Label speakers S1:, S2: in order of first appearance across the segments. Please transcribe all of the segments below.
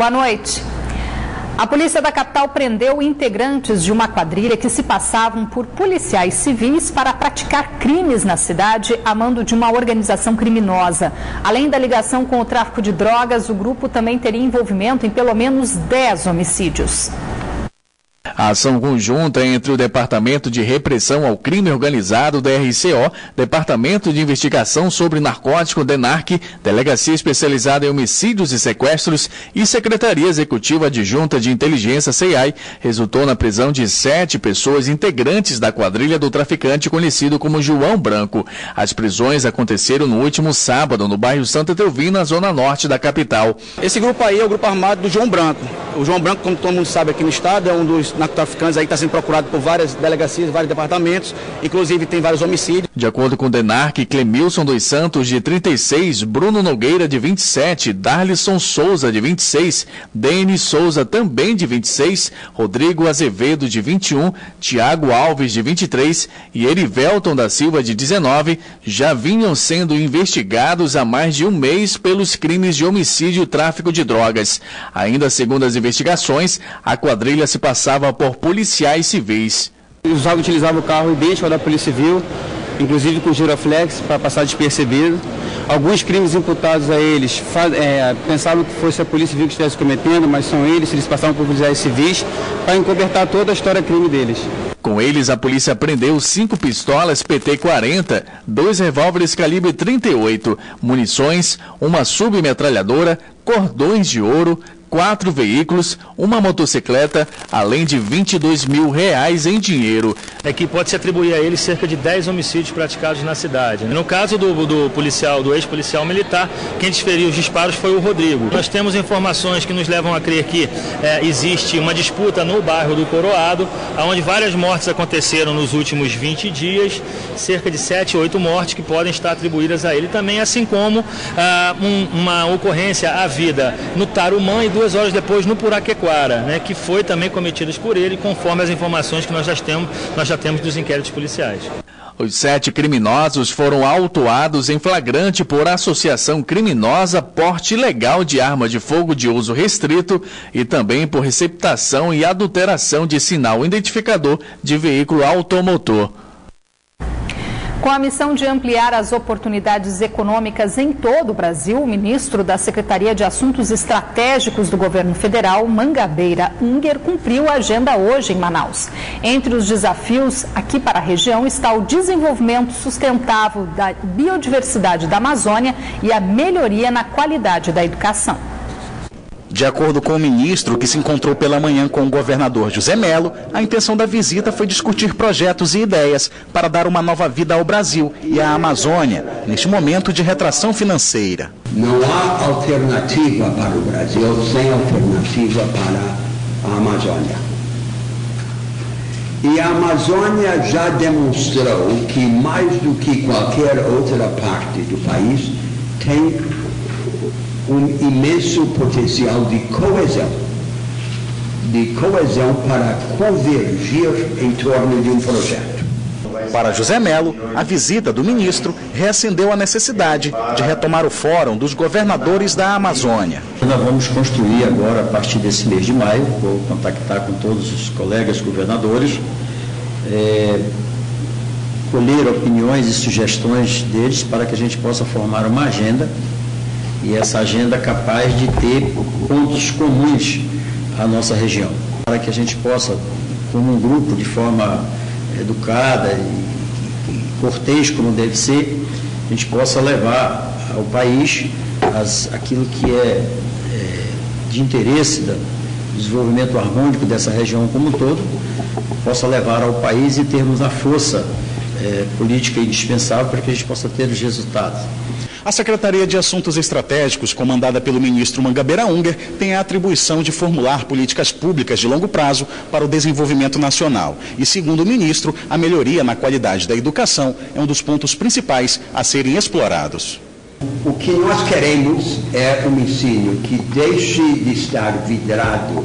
S1: Boa noite. A polícia da capital prendeu integrantes de uma quadrilha que se passavam por policiais civis para praticar crimes na cidade a mando de uma organização criminosa. Além da ligação com o tráfico de drogas, o grupo também teria envolvimento em pelo menos 10 homicídios.
S2: A ação conjunta entre o Departamento de Repressão ao Crime Organizado, DRCO, Departamento de Investigação sobre Narcótico, DENARC, Delegacia Especializada em Homicídios e Sequestros e Secretaria Executiva Adjunta de Inteligência, CEAI, resultou na prisão de 7 pessoas integrantes da quadrilha do traficante conhecido como João Branco. As prisões aconteceram no último sábado, no bairro Santa Etelvina, zona norte da capital.
S3: Esse grupo aí é o grupo armado do João Branco. O João Branco, como todo mundo sabe aqui no estado, é um dos narcotraficantes aí que está sendo procurado por várias delegacias, vários departamentos, inclusive tem vários homicídios.
S2: De acordo com o DENARC, Clemilson dos Santos, de 36, Bruno Nogueira, de 27, Darlisson Souza, de 26, Denis Souza, também de 26, Rodrigo Azevedo, de 21, Tiago Alves, de 23 e Erivelton da Silva, de 19, já vinham sendo investigados há mais de um mês pelos crimes de homicídio e tráfico de drogas. Ainda segundo as investigações, a quadrilha se passava por policiais civis.
S3: Eles utilizavam o carro idêntico ao da Polícia Civil, inclusive com giroflex, para passar despercebido. Alguns crimes imputados a eles pensavam que fosse a Polícia Civil que estivesse cometendo, mas são eles passavam por policiais civis para encobertar toda a história crime deles.
S2: Com eles, a polícia prendeu 5 pistolas PT-40, 2 revólveres calibre 38, munições, uma submetralhadora, cordões de ouro, 4 veículos, uma motocicleta, além de R$22 mil em dinheiro.
S4: É que pode se atribuir a ele cerca de 10 homicídios praticados na cidade. No caso do ex-policial militar, quem desferiu os disparos foi o Rodrigo. Nós temos informações que nos levam a crer que existe uma disputa no bairro do Coroado, onde várias mortes aconteceram nos últimos 20 dias, cerca de 7, 8 mortes que podem estar atribuídas a ele também, assim como uma ocorrência à vida no Tarumã e 2 horas depois no Puraquequara, que foi também cometidas por ele, conforme as informações que nós já temos dos inquéritos policiais.
S2: Os 7 criminosos foram autuados em flagrante por associação criminosa, porte ilegal de arma de fogo de uso restrito e também por receptação e adulteração de sinal identificador de veículo automotor.
S1: Com a missão de ampliar as oportunidades econômicas em todo o Brasil, o ministro da Secretaria de Assuntos Estratégicos do Governo Federal, Mangabeira Unger, cumpriu a agenda hoje em Manaus. Entre os desafios aqui para a região está o desenvolvimento sustentável da biodiversidade da Amazônia e a melhoria na qualidade da educação.
S5: De acordo com o ministro, que se encontrou pela manhã com o governador José Mello, a intenção da visita foi discutir projetos e ideias para dar uma nova vida ao Brasil e à Amazônia, neste momento de retração financeira.
S6: Não há alternativa para o Brasil sem alternativa para a Amazônia. E a Amazônia já demonstrou que, mais do que qualquer outra parte do país, tem um imenso potencial de coesão para convergir em torno de um projeto.
S5: Para José Mello, a visita do ministro reacendeu a necessidade de retomar o Fórum dos Governadores da Amazônia.
S7: Nós vamos construir agora, a partir desse mês de maio, vou contactar com todos os colegas governadores, colher opiniões e sugestões deles para que a gente possa formar uma agenda, e essa agenda capaz de ter pontos comuns à nossa região, para que a gente possa, como um grupo, de forma educada e cortês, como deve ser, a gente possa levar ao país aquilo que é de interesse do desenvolvimento harmônico dessa região como um todo, possa levar ao país e termos a força política indispensável para que a gente possa ter os resultados.
S5: A Secretaria de Assuntos Estratégicos, comandada pelo ministro Mangabeira Unger, tem a atribuição de formular políticas públicas de longo prazo para o desenvolvimento nacional. E, segundo o ministro, a melhoria na qualidade da educação é um dos pontos principais a serem explorados.
S6: O que nós queremos é um ensino que deixe de estar vidrado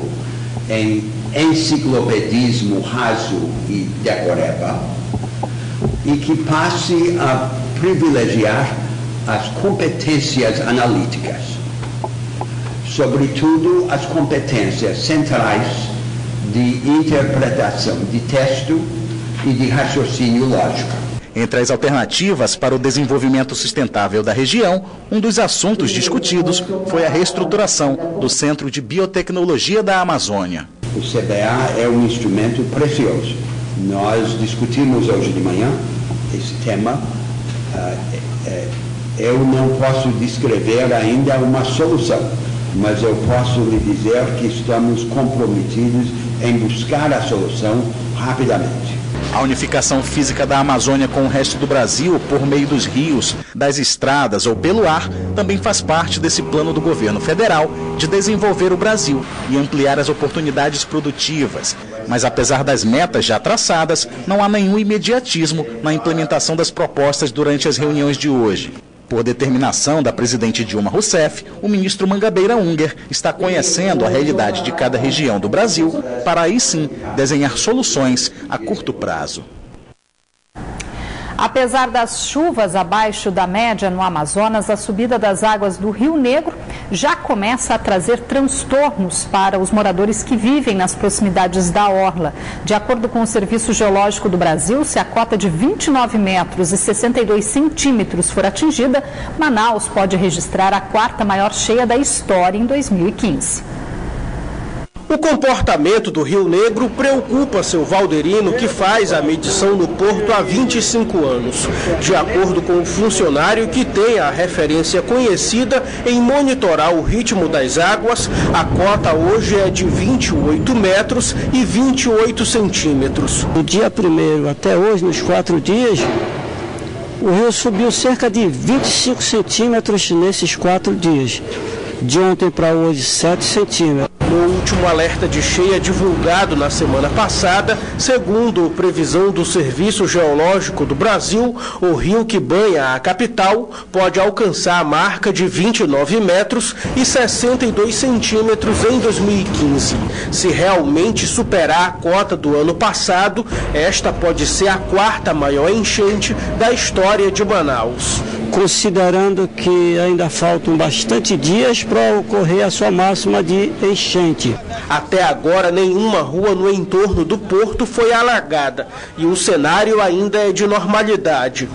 S6: em enciclopedismo raso e decoreba e que passe a privilegiar as competências analíticas. sobretudo as competências centrais de interpretação de texto e de raciocínio lógico.
S5: Entre as alternativas para o desenvolvimento sustentável da região, um dos assuntos discutidos foi a reestruturação do Centro de Biotecnologia da Amazônia.
S6: O CBA é um instrumento precioso. Nós discutimos hoje de manhã esse tema. Eu não posso descrever ainda uma solução, mas eu posso lhe dizer que estamos comprometidos em buscar a solução rapidamente.
S5: A unificação física da Amazônia com o resto do Brasil, por meio dos rios, das estradas ou pelo ar, também faz parte desse plano do governo federal de desenvolver o Brasil e ampliar as oportunidades produtivas. Mas apesar das metas já traçadas, não há nenhum imediatismo na implementação das propostas durante as reuniões de hoje. Por determinação da presidente Dilma Rousseff, o ministro Mangabeira Unger está conhecendo a realidade de cada região do Brasil para aí sim desenhar soluções a curto prazo.
S1: Apesar das chuvas abaixo da média no Amazonas, a subida das águas do Rio Negro já começa a trazer transtornos para os moradores que vivem nas proximidades da orla. De acordo com o Serviço Geológico do Brasil, se a cota de 29 metros e 62 centímetros for atingida, Manaus pode registrar a quarta maior cheia da história em 2015.
S8: O comportamento do Rio Negro preocupa seu Valderino, que faz a medição no porto há 25 anos. De acordo com o funcionário que tem a referência conhecida em monitorar o ritmo das águas, a cota hoje é de 28 metros e 28 centímetros.
S9: Do dia 1º até hoje, nos 4 dias, o rio subiu cerca de 25 centímetros nesses 4 dias. De ontem para hoje, 7 centímetros.
S8: No último alerta de cheia divulgado na semana passada, segundo previsão do Serviço Geológico do Brasil, o rio que banha a capital pode alcançar a marca de 29 metros e 62 centímetros em 2015. Se realmente superar a cota do ano passado, esta pode ser a quarta maior enchente da história de Manaus.
S9: Considerando que ainda faltam bastante dias para ocorrer a sua máxima de enchente.
S8: Até agora, nenhuma rua no entorno do porto foi alagada e o cenário ainda é de normalidade.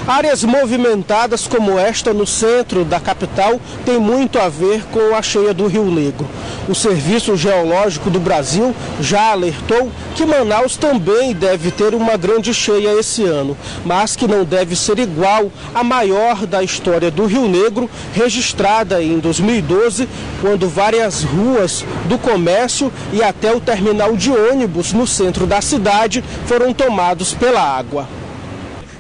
S8: Áreas movimentadas como esta no centro da capital têm muito a ver com a cheia do Rio Negro. O Serviço Geológico do Brasil já alertou que Manaus também deve ter uma grande cheia esse ano, mas que não deve ser igual à maior da história do Rio Negro, registrada em 2012, quando várias ruas do comércio e até o terminal de ônibus no centro da cidade foram tomados pela água.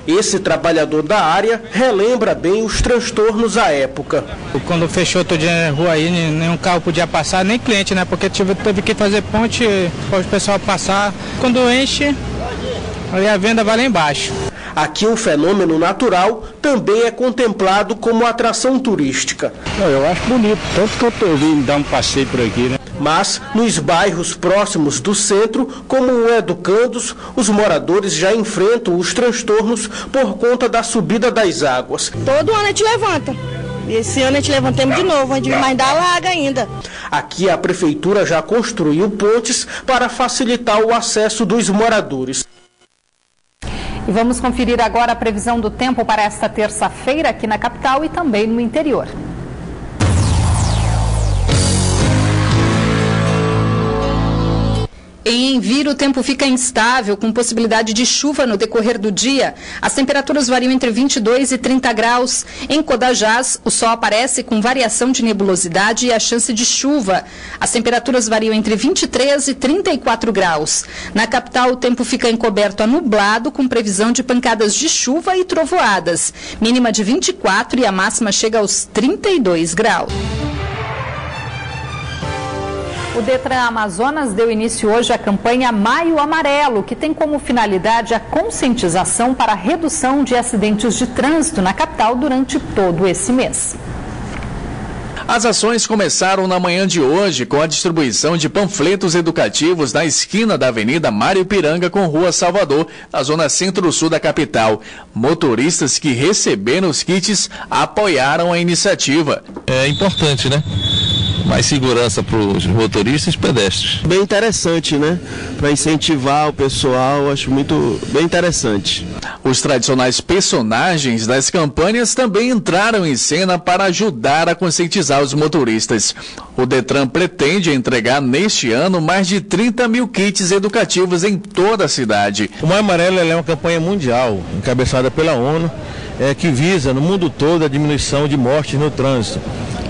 S8: Esse trabalhador da área relembra bem os transtornos à época.
S10: Quando fechou todo dia na rua aí, nenhum carro podia passar, nem cliente, né? Porque teve que fazer ponte para o pessoal passar. Quando enche, aí a venda vai lá embaixo.
S8: Aqui um fenômeno natural também é contemplado como atração turística.
S11: Eu acho bonito, tanto que eu vim dar um passeio por aqui, né?
S8: Mas, nos bairros próximos do centro, como o Educandos, os moradores já enfrentam os transtornos por conta da subida das águas.
S12: Todo ano a gente levanta. Esse ano a gente levantamos de novo, a gente ainda alaga ainda.
S8: Aqui a prefeitura já construiu pontes para facilitar o acesso dos moradores.
S1: E vamos conferir agora a previsão do tempo para esta terça-feira aqui na capital e também no interior. Em Enviro, o tempo fica instável, com possibilidade de chuva no decorrer do dia. As temperaturas variam entre 22 e 30 graus. Em Codajás, o sol aparece com variação de nebulosidade e a chance de chuva. As temperaturas variam entre 23 e 34 graus. Na capital, o tempo fica encoberto a nublado, com previsão de pancadas de chuva e trovoadas. Mínima de 24 e a máxima chega aos 32 graus. O Detran Amazonas deu início hoje à campanha Maio Amarelo, que tem como finalidade a conscientização para a redução de acidentes de trânsito na capital durante todo esse mês.
S2: As ações começaram na manhã de hoje com a distribuição de panfletos educativos na esquina da Avenida Mário Ipiranga com Rua Salvador, na zona centro-sul da capital. Motoristas que receberam os kits apoiaram a iniciativa.
S13: É importante, né? mais segurança para os motoristas e pedestres.
S8: Bem interessante, né? Para incentivar o pessoal, acho bem interessante.
S2: Os tradicionais personagens das campanhas também entraram em cena para ajudar a conscientizar os motoristas. O Detran pretende entregar neste ano mais de 30 mil kits educativos em toda a cidade.
S14: O Maio Amarelo é uma campanha mundial, encabeçada pela ONU, que visa no mundo todo a diminuição de mortes no trânsito.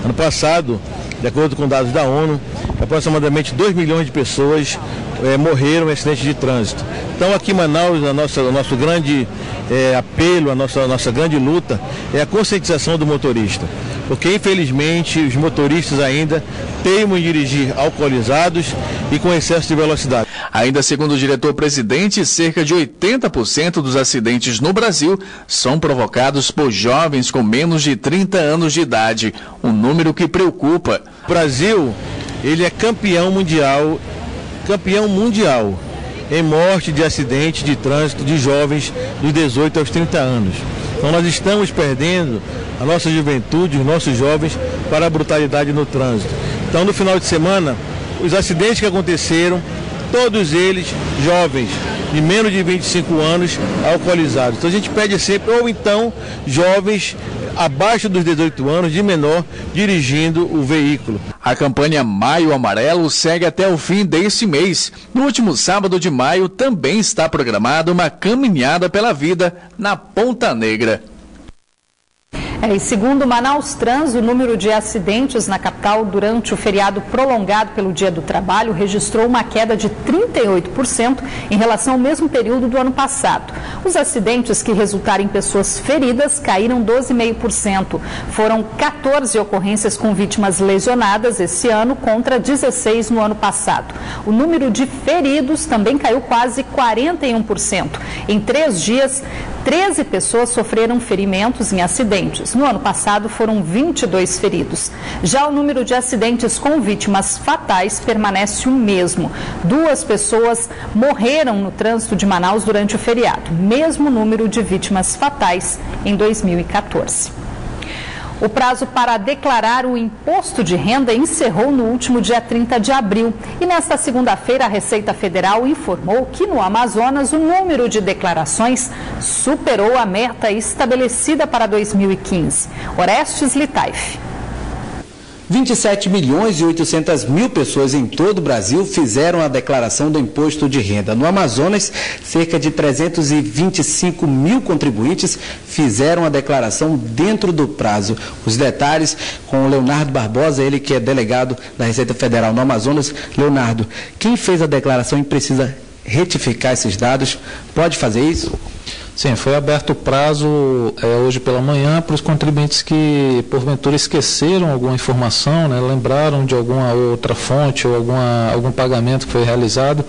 S14: Ano passado, de acordo com dados da ONU, aproximadamente 2 milhões de pessoas morreram em acidentes de trânsito. Então aqui em Manaus, o nosso grande apelo, a nossa grande luta é a conscientização do motorista. Porque infelizmente os motoristas ainda teimam em dirigir alcoolizados e com excesso de velocidade.
S2: Ainda segundo o diretor-presidente, cerca de 80% dos acidentes no Brasil são provocados por jovens com menos de 30 anos de idade, um número que preocupa.
S14: O Brasil, ele é campeão mundial em morte de acidente de trânsito de jovens dos 18 aos 30 anos. Então nós estamos perdendo a nossa juventude, os nossos jovens, para a brutalidade no trânsito. Então no final de semana, os acidentes que aconteceram, todos eles jovens, de menos de 25 anos, alcoolizados. Então a gente pede sempre, ou então jovens abaixo dos 18 anos, de menor, dirigindo o veículo.
S2: A campanha Maio Amarelo segue até o fim deste mês. No último sábado de maio também está programada uma caminhada pela vida na Ponta Negra.
S1: E segundo Manaus Trans, o número de acidentes na capital durante o feriado prolongado pelo Dia do Trabalho registrou uma queda de 38% em relação ao mesmo período do ano passado. Os acidentes que resultaram em pessoas feridas caíram 12,5%. Foram 14 ocorrências com vítimas lesionadas esse ano contra 16 no ano passado. O número de feridos também caiu quase 41%. Em 3 dias, 13 pessoas sofreram ferimentos em acidentes. No ano passado, foram 22 feridos. Já o número de acidentes com vítimas fatais permanece o mesmo. 2 pessoas morreram no trânsito de Manaus durante o feriado. Mesmo número de vítimas fatais em 2014. O prazo para declarar o imposto de renda encerrou no último dia 30 de abril. E nesta segunda-feira, a Receita Federal informou que no Amazonas o número de declarações superou a meta estabelecida para 2015. Orestes Litaif.
S15: 27 milhões e 800 mil pessoas em todo o Brasil fizeram a declaração do imposto de renda. No Amazonas, cerca de 325 mil contribuintes fizeram a declaração dentro do prazo. Os detalhes com o Leonardo Barbosa, ele que é delegado da Receita Federal no Amazonas. Leonardo, quem fez a declaração e precisa retificar esses dados, pode fazer isso?
S16: Sim, foi aberto o prazo hoje pela manhã para os contribuintes que, porventura, esqueceram alguma informação, né, lembraram de alguma outra fonte ou algum pagamento que foi realizado.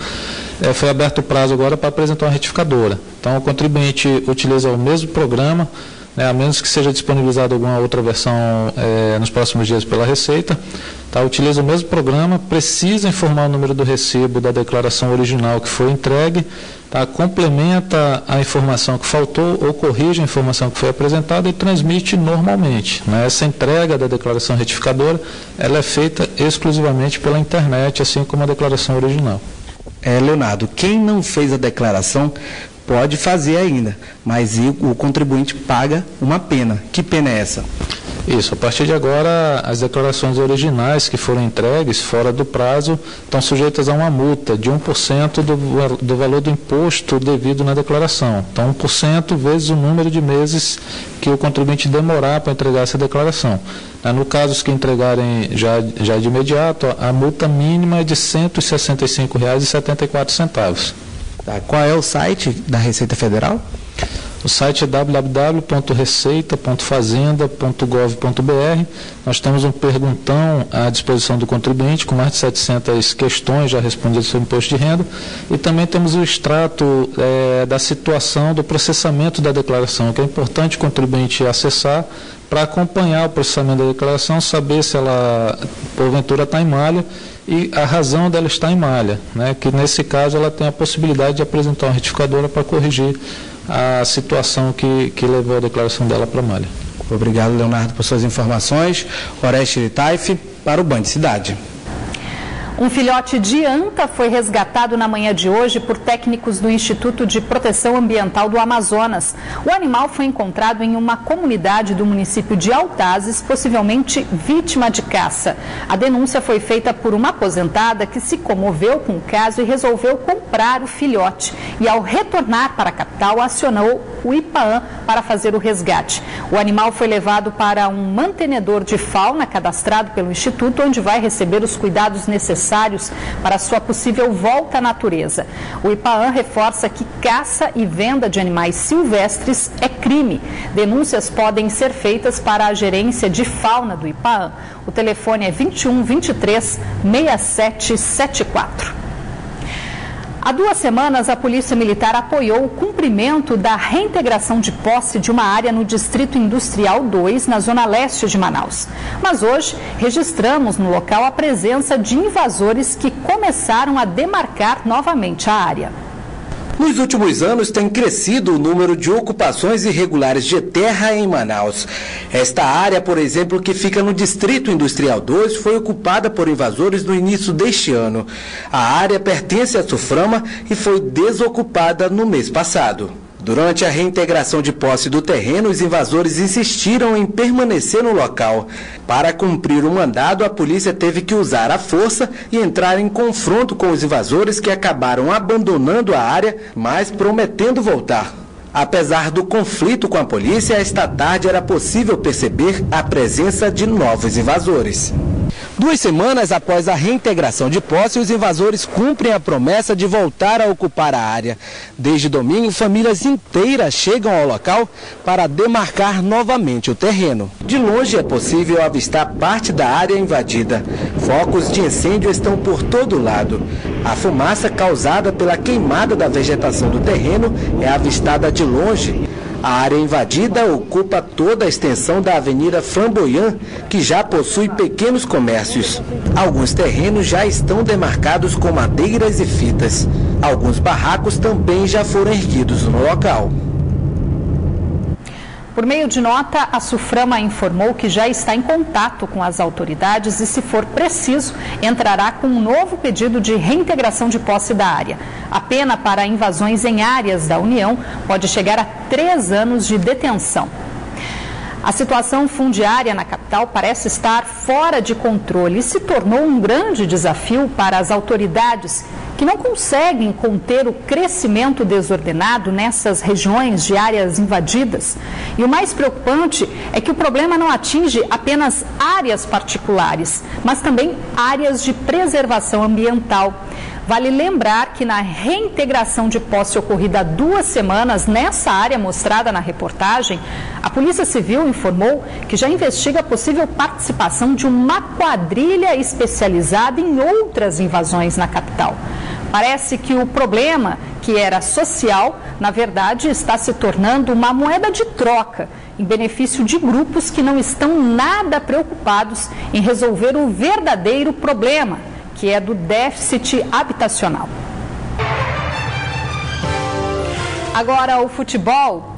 S16: Foi aberto o prazo agora para apresentar uma retificadora. Então, o contribuinte utiliza o mesmo programa, a menos que seja disponibilizada alguma outra versão nos próximos dias pela Receita, utiliza o mesmo programa, precisa informar o número do recibo da declaração original que foi entregue, complementa a informação que faltou ou corrige a informação que foi apresentada e transmite normalmente. Essa entrega da declaração retificadora ela é feita exclusivamente pela internet, assim como a declaração original.
S15: Leonardo, quem não fez a declaração pode fazer ainda, mas o contribuinte paga uma pena. Que pena é essa?
S16: Isso, a partir de agora, as declarações originais que foram entregues fora do prazo estão sujeitas a uma multa de 1% do valor do imposto devido na declaração. Então, 1% vezes o número de meses que o contribuinte demorar para entregar essa declaração. No caso, os que entregarem já de imediato, a multa mínima é de R$ 165,74.
S15: Qual é o site da Receita Federal?
S16: O site é www.receita.fazenda.gov.br. Nós temos um perguntão à disposição do contribuinte, com mais de 700 questões já respondidas sobre o imposto de renda. E também temos o extrato da situação do processamento da declaração, que é importante o contribuinte acessar para acompanhar o processamento da declaração, saber se ela, porventura, está em malha e a razão dela estar em malha, que nesse caso ela tem a possibilidade de apresentar uma retificadora para corrigir a situação que levou a declaração dela para a malha.
S15: Obrigado, Leonardo, por suas informações. Orestes Litaif, para o Band Cidade.
S1: Um filhote de anta foi resgatado na manhã de hoje por técnicos do Instituto de Proteção Ambiental do Amazonas. O animal foi encontrado em uma comunidade do município de Altazes, possivelmente vítima de caça. A denúncia foi feita por uma aposentada que se comoveu com o caso e resolveu comprar o filhote. E ao retornar para a capital, acionou o IPAAM para fazer o resgate. O animal foi levado para um mantenedor de fauna cadastrado pelo Instituto, onde vai receber os cuidados necessários para sua possível volta à natureza. O IPAAM reforça que caça e venda de animais silvestres é crime. Denúncias podem ser feitas para a gerência de fauna do IPAAM. O telefone é 21 23 6774. Há 2 semanas, a Polícia Militar apoiou o cumprimento da reintegração de posse de uma área no Distrito Industrial 2, na zona leste de Manaus. Mas hoje, registramos no local a presença de invasores que começaram a demarcar novamente a área.
S15: Nos últimos anos tem crescido o número de ocupações irregulares de terra em Manaus. Esta área, por exemplo, que fica no Distrito Industrial 2, foi ocupada por invasores no início deste ano. A área pertence à Suframa e foi desocupada no mês passado. Durante a reintegração de posse do terreno, os invasores insistiram em permanecer no local. Para cumprir o mandado, a polícia teve que usar a força e entrar em confronto com os invasores que acabaram abandonando a área, mas prometendo voltar. Apesar do conflito com a polícia, esta tarde era possível perceber a presença de novos invasores. 2 semanas após a reintegração de posse, os invasores cumprem a promessa de voltar a ocupar a área. Desde domingo, famílias inteiras chegam ao local para demarcar novamente o terreno. De longe é possível avistar parte da área invadida. Focos de incêndio estão por todo lado. A fumaça causada pela queimada da vegetação do terreno é avistada de longe. A área invadida ocupa toda a extensão da Avenida Flamboyant, que já possui pequenos comércios. Alguns terrenos já estão demarcados com madeiras e fitas. Alguns barracos também já foram erguidos no local.
S1: Por meio de nota, a Suframa informou que já está em contato com as autoridades e, se for preciso, entrará com um novo pedido de reintegração de posse da área. A pena para invasões em áreas da União pode chegar a 3 anos de detenção. A situação fundiária na capital parece estar fora de controle e se tornou um grande desafio para as autoridades, que não conseguem conter o crescimento desordenado nessas regiões de áreas invadidas. E o mais preocupante é que o problema não atinge apenas áreas particulares, mas também áreas de preservação ambiental. Vale lembrar que na reintegração de posse ocorrida há 2 semanas nessa área mostrada na reportagem, a Polícia Civil informou que já investiga a possível participação de uma quadrilha especializada em outras invasões na capital. Parece que o problema, que era social, na verdade está se tornando uma moeda de troca, em benefício de grupos que não estão nada preocupados em resolver o verdadeiro problema, que é do déficit habitacional. Agora o futebol.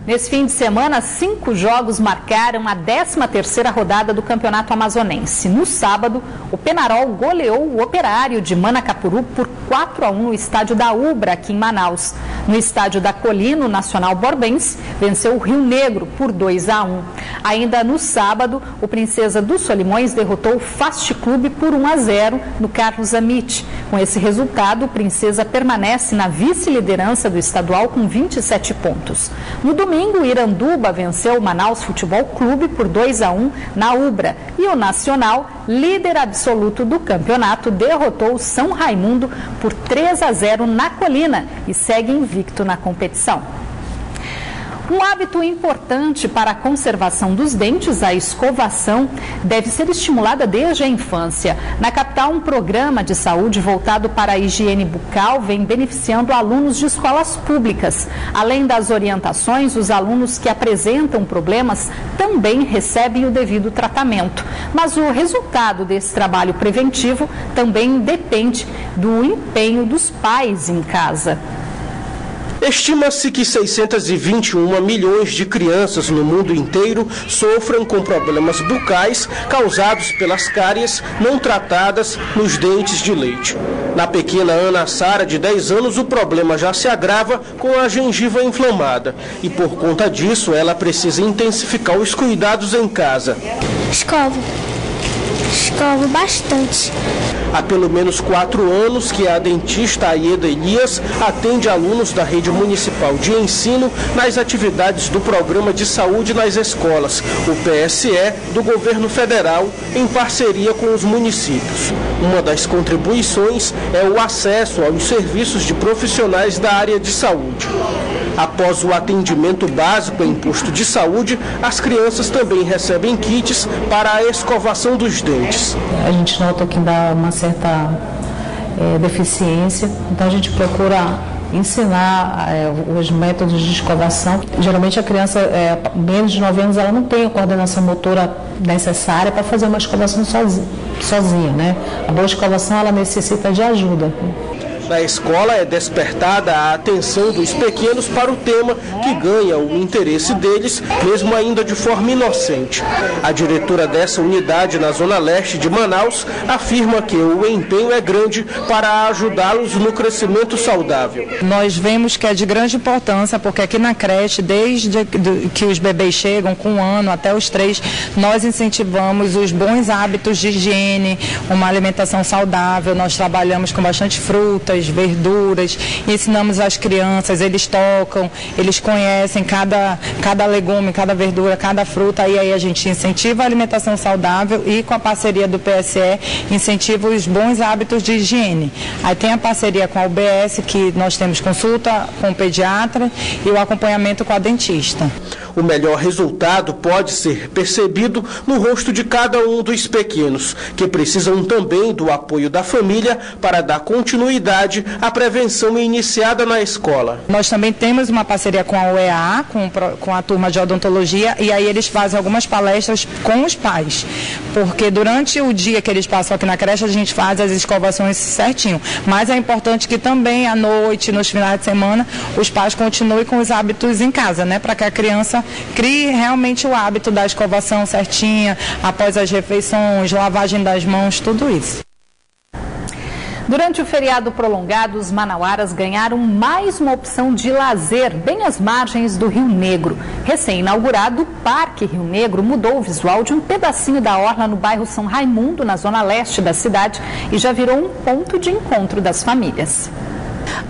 S1: Nesse fim de semana, 5 jogos marcaram a 13ª rodada do Campeonato Amazonense. No sábado, o Penarol goleou o Operário de Manacapuru por 4-1 no estádio da Ubra, aqui em Manaus. No estádio da Colina, o Nacional Borbense venceu o Rio Negro por 2-1. Ainda no sábado, o Princesa dos Solimões derrotou o Fast Clube por 1-0 no Carlos Amit. Com esse resultado, o Princesa permanece na vice-liderança do estadual com 27 pontos. No domingo, o Iranduba venceu o Manaus Futebol Clube por 2-1 na Ubra. E o Nacional, líder absoluto do campeonato, derrotou o São Raimundo por 3-0 na Colina e segue invicto na competição. Um hábito importante para a conservação dos dentes, a escovação, deve ser estimulada desde a infância. Na capital, um programa de saúde voltado para a higiene bucal vem beneficiando alunos de escolas públicas. Além das orientações, os alunos que apresentam problemas também recebem o devido tratamento. Mas o resultado desse trabalho preventivo também depende do empenho dos pais em casa.
S8: Estima-se que 621 milhões de crianças no mundo inteiro sofrem com problemas bucais causados pelas cáries não tratadas nos dentes de leite. Na pequena Ana Sara, de 10 anos, o problema já se agrava com a gengiva inflamada e, por conta disso, ela precisa intensificar os cuidados em casa.
S17: Escovo bastante.
S8: Há pelo menos 4 anos que a dentista Aieda Elias atende alunos da rede municipal de ensino nas atividades do Programa de Saúde nas Escolas, o PSE, do governo federal, em parceria com os municípios. Uma das contribuições é o acesso aos serviços de profissionais da área de saúde. Após o atendimento básico em posto de saúde, as crianças também recebem kits para a escovação dos dentes.
S18: A gente nota que dá uma certa deficiência, então a gente procura ensinar os métodos de escovação. Geralmente a criança, menos de 9 anos, ela não tem a coordenação motora necessária para fazer uma escovação sozinha, né? A boa escovação, ela necessita de ajuda.
S8: Na escola é despertada a atenção dos pequenos para o tema que ganha o interesse deles, mesmo ainda de forma inocente. A diretora dessa unidade na Zona Leste de Manaus afirma que o empenho é grande para ajudá-los no crescimento saudável.
S19: Nós vemos que é de grande importância, porque aqui na creche, desde que os bebês chegam, com 1 ano até os 3, nós incentivamos os bons hábitos de higiene, uma alimentação saudável. Nós trabalhamos com bastante frutas, verduras, ensinamos as crianças, eles tocam, eles conhecem cada legume, cada verdura, cada fruta, e aí a gente incentiva a alimentação saudável e, com a parceria do PSE, incentiva os bons hábitos de higiene. Aí tem a parceria com a UBS, que nós temos consulta com o pediatra e o acompanhamento com a dentista.
S8: O melhor resultado pode ser percebido no rosto de cada um dos pequenos, que precisam também do apoio da família para dar continuidade à prevenção iniciada na escola.
S19: Nós também temos uma parceria com a UEA, com a turma de odontologia, e aí eles fazem algumas palestras com os pais, porque durante o dia que eles passam aqui na creche, a gente faz as escovações certinho, mas é importante que também à noite, nos finais de semana, os pais continuem com os hábitos em casa, né, para que a criança crie realmente o hábito da escovação certinha, após as refeições, lavagem das mãos, tudo isso.
S1: Durante o feriado prolongado, os manauaras ganharam mais uma opção de lazer bem às margens do Rio Negro. Recém-inaugurado, o Parque Rio Negro mudou o visual de um pedacinho da orla no bairro São Raimundo, na zona leste da cidade, e já virou um ponto de encontro das famílias.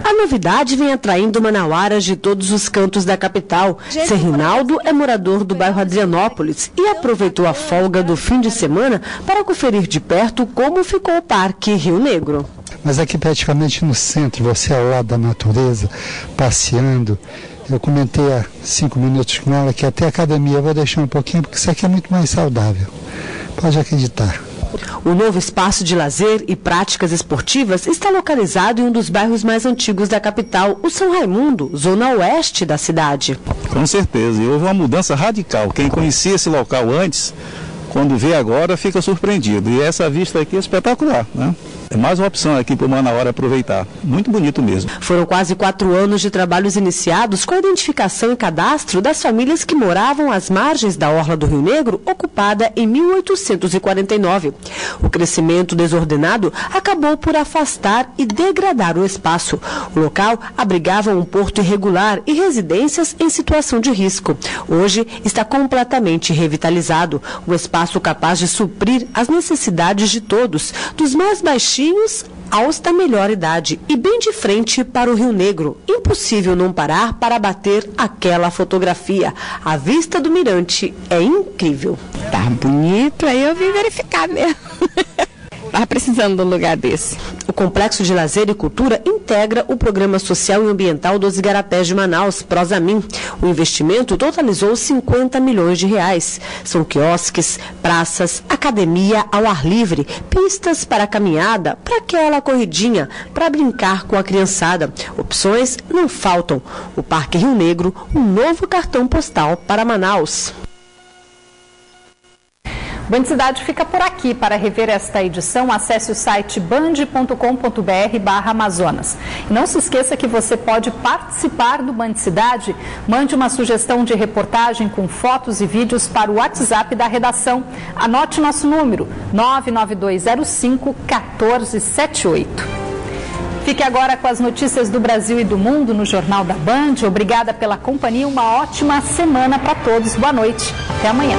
S20: A novidade vem atraindo manauaras de todos os cantos da capital. Serrinaldo é morador do bairro Adrianópolis e aproveitou a folga do fim de semana para conferir de perto como ficou o Parque Rio Negro.
S21: Mas aqui praticamente no centro, você ao lado da natureza, passeando. Eu comentei há 5 minutos com ela que até a academia eu vou deixar um pouquinho, porque isso aqui é muito mais saudável. Pode acreditar.
S20: O novo espaço de lazer e práticas esportivas está localizado em um dos bairros mais antigos da capital, o São Raimundo, zona oeste da cidade.
S11: Com certeza, e houve uma mudança radical. Quem conhecia esse local antes, quando vê agora, fica surpreendido. E essa vista aqui é espetacular, né? É mais uma opção aqui para o Manauara aproveitar. Muito bonito mesmo.
S20: Foram quase 4 anos de trabalhos iniciados com a identificação e cadastro das famílias que moravam às margens da orla do Rio Negro, ocupada em 1849. O crescimento desordenado acabou por afastar e degradar o espaço. O local abrigava um porto irregular e residências em situação de risco. Hoje está completamente revitalizado. Um espaço capaz de suprir as necessidades de todos, dos mais baixinhos aos da melhor idade, e bem de frente para o Rio Negro. Impossível não parar para bater aquela fotografia. A vista do mirante é incrível.
S22: Tá bonito, aí eu vim verificar mesmo. Estava precisando de um lugar desse.
S20: O Complexo de Lazer e Cultura integra o Programa Social e Ambiental dos Igarapés de Manaus, Prosamin. O investimento totalizou 50 milhões de reais. São quiosques, praças, academia ao ar livre, pistas para caminhada, para aquela corridinha, para brincar com a criançada. Opções não faltam. O Parque Rio Negro, um novo cartão postal para Manaus.
S1: Band Cidade fica por aqui. Para rever esta edição, acesse o site band.com.br/Amazonas. E não se esqueça que você pode participar do Band Cidade. Mande uma sugestão de reportagem com fotos e vídeos para o WhatsApp da redação. Anote nosso número, 99205-1478. Fique agora com as notícias do Brasil e do mundo no Jornal da Band. Obrigada pela companhia, uma ótima semana para todos. Boa noite, até amanhã.